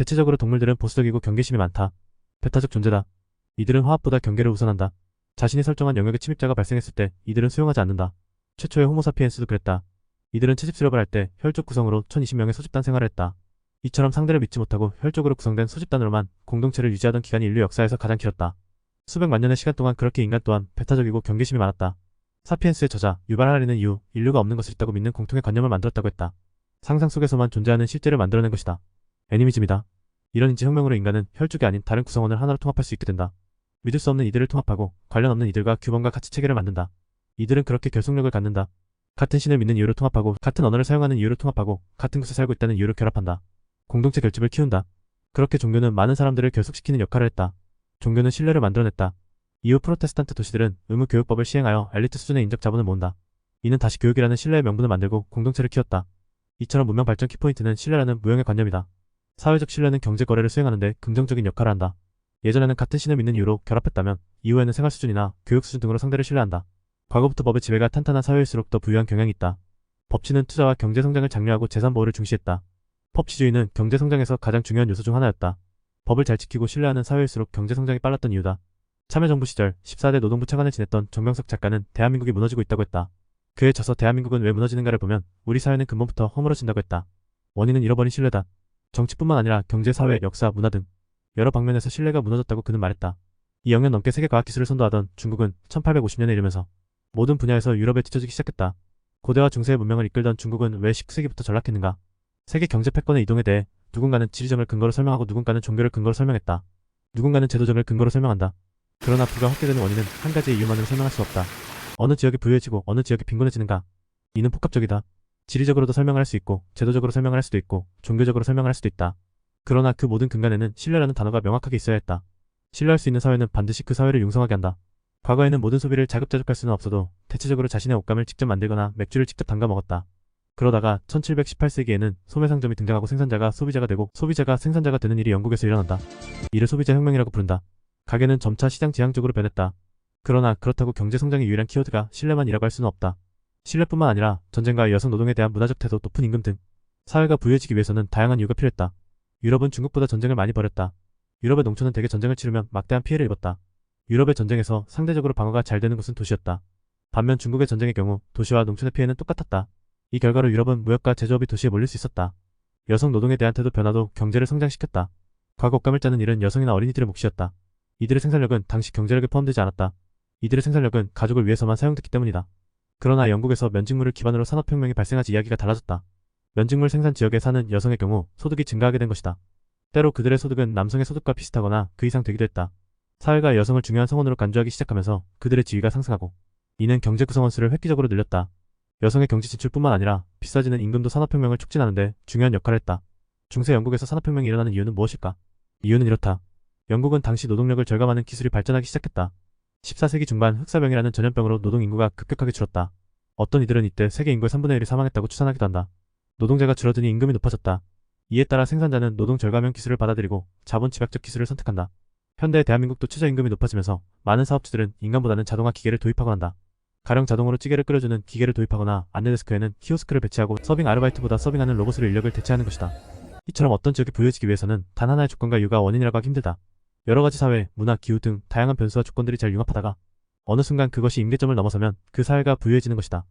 대체적으로 동물들은 보수적이고 경계심이 많다. 배타적 존재다. 이들은 화합보다 경계를 우선한다. 자신이 설정한 영역에 침입자가 발생했을 때 이들은 수용하지 않는다. 최초의 호모사피엔스도 그랬다. 이들은 채집 수렵을 할 때 혈족 구성으로 1020명의 소집단 생활을 했다. 이처럼 상대를 믿지 못하고 혈족으로 구성된 소집단으로만 공동체를 유지하던 기간이 인류 역사에서 가장 길었다. 수백 만 년의 시간 동안 그렇게 인간 또한 배타적이고 경계심이 많았다. 사피엔스의 저자 유발 하라리는 이후 인류가 없는 것을 있다고 믿는 공통의 관념을 만들었다고 했다. 상상 속에서만 존재하는 실제를 만들어낸 것이다. 애니미즘이다. 이런 인지혁명으로 인간은 혈족이 아닌 다른 구성원을 하나로 통합할 수 있게 된다. 믿을 수 없는 이들을 통합하고 관련 없는 이들과 규범과 가치체계를 만든다. 이들은 그렇게 결속력을 갖는다. 같은 신을 믿는 이유로 통합하고 같은 언어를 사용하는 이유로 통합하고 같은 곳에 살고 있다는 이유로 결합한다. 공동체 결집을 키운다. 그렇게 종교는 많은 사람들을 결속시키는 역할을 했다. 종교는 신뢰를 만들어냈다. 이후 프로테스탄트 도시들은 의무 교육법을 시행하여 엘리트 수준의 인적 자본을 모은다. 이는 다시 교육이라는 신뢰의 명분을 만들고 공동체를 키웠다. 이처럼 문명 발전 키포인트는 신뢰라는 무형의 관념이다. 사회적 신뢰는 경제 거래를 수행하는데 긍정적인 역할을 한다. 예전에는 같은 신을 믿는 이유로 결합했다면 이후에는 생활 수준이나 교육 수준 등으로 상대를 신뢰한다. 과거부터 법의 지배가 탄탄한 사회일수록 더 부유한 경향이 있다. 법치는 투자와 경제 성장을 장려하고 재산 보호를 중시했다. 법치주의는 경제 성장에서 가장 중요한 요소 중 하나였다. 법을 잘 지키고 신뢰하는 사회일수록 경제 성장이 빨랐던 이유다. 참여정부 시절 14대 노동부 차관을 지냈던 정명석 작가는 대한민국이 무너지고 있다고 했다. 그에 져서 대한민국은 왜 무너지는가를 보면 우리 사회는 근본부터 허물어진다고 했다. 원인은 잃어버린 신뢰다. 정치뿐만 아니라 경제, 사회, 역사, 문화 등 여러 방면에서 신뢰가 무너졌다고 그는 말했다. 2억 년 넘게 세계 과학기술을 선도하던 중국은 1850년에 이르면서 모든 분야에서 유럽에 뒤처지기 시작했다. 고대와 중세의 문명을 이끌던 중국은 왜 19세기부터 전락했는가? 세계 경제 패권의 이동에 대해 누군가는 지리정을 근거로 설명하고 누군가는 종교를 근거로 설명했다. 누군가는 제도정을 근거로 설명한다. 그러나 부가 확대되는 원인은 한 가지의 이유만으로 설명할 수 없다. 어느 지역이 부유해지고 어느 지역이 빈곤해지는가? 이는 복합적이다. 지리적으로도 설명할 수 있고 제도적으로 설명할 수도 있고 종교적으로 설명할 수도 있다. 그러나 그 모든 근간에는 신뢰라는 단어가 명확하게 있어야 했다. 신뢰할 수 있는 사회는 반드시 그 사회를 융성하게 한다. 과거에는 모든 소비를 자급자족할 수는 없어도 대체적으로 자신의 옷감을 직접 만들거나 맥주를 직접 담가 먹었다. 그러다가 1718세기에는 소매상점이 등장하고 생산자가 소비자가 되고 소비자가 생산자가 되는 일이 영국에서 일어난다. 이를 소비자 혁명이라고 부른다. 가게는 점차 시장 지향적으로 변했다. 그러나 그렇다고 경제 성장의 유일한 키워드가 신뢰만이라고 할 수는 없다. 신뢰뿐만 아니라 전쟁과 여성 노동에 대한 문화적 태도, 높은 임금 등 사회가 부유해지기 위해서는 다양한 이유가 필요했다. 유럽은 중국보다 전쟁을 많이 벌였다. 유럽의 농촌은 대개 전쟁을 치르면 막대한 피해를 입었다. 유럽의 전쟁에서 상대적으로 방어가 잘 되는 곳은 도시였다. 반면 중국의 전쟁의 경우 도시와 농촌의 피해는 똑같았다. 이 결과로 유럽은 무역과 제조업이 도시에 몰릴 수 있었다. 여성 노동에 대한 태도 변화도 경제를 성장시켰다. 과거 옷감을 짜는 일은 여성이나 어린이들의 몫이었다. 이들의 생산력은 당시 경제력에 포함되지 않았다. 이들의 생산력은 가족을 위해서만 사용됐기 때문이다. 그러나 영국에서 면직물을 기반으로 산업혁명이 발생하지 이야기가 달라졌다. 면직물 생산 지역에 사는 여성의 경우 소득이 증가하게 된 것이다. 때로 그들의 소득은 남성의 소득과 비슷하거나 그 이상 되기도 했다. 사회가 여성을 중요한 성원으로 간주하기 시작하면서 그들의 지위가 상승하고 이는 경제 구성원 수를 획기적으로 늘렸다. 여성의 경제 진출뿐만 아니라 비싸지는 임금도 산업혁명을 촉진하는데 중요한 역할을 했다. 중세 영국에서 산업혁명이 일어나는 이유는 무엇일까? 이유는 이렇다. 영국은 당시 노동력을 절감하는 기술이 발전하기 시작했다. 14세기 중반 흑사병이라는 전염병으로 노동인구가 급격하게 줄었다. 어떤 이들은 이때 세계 인구의 3분의 1이 사망했다고 추산하기도 한다. 노동자가 줄어드니 임금이 높아졌다. 이에 따라 생산자는 노동 절감형 기술을 받아들이고 자본 집약적 기술을 선택한다. 현대 대한민국도 최저임금이 높아지면서 많은 사업주들은 인간보다는 자동화 기계를 도입하곤 한다. 가령 자동으로 찌개를 끓여주는 기계를 도입하거나 안내데스크에는 키오스크를 배치하고 서빙 아르바이트보다 서빙하는 로봇으로 인력을 대체하는 것이다. 이처럼 어떤 지역이 부유해지기 위해서는 단 하나의 조건과 이유가 원인이라고 하기 힘들다. 여러가지 사회, 문화, 기후 등 다양한 변수와 조건들이 잘 융합하다가 어느 순간 그것이 임계점을 넘어서면 그 사회가 부유해지는 것이다.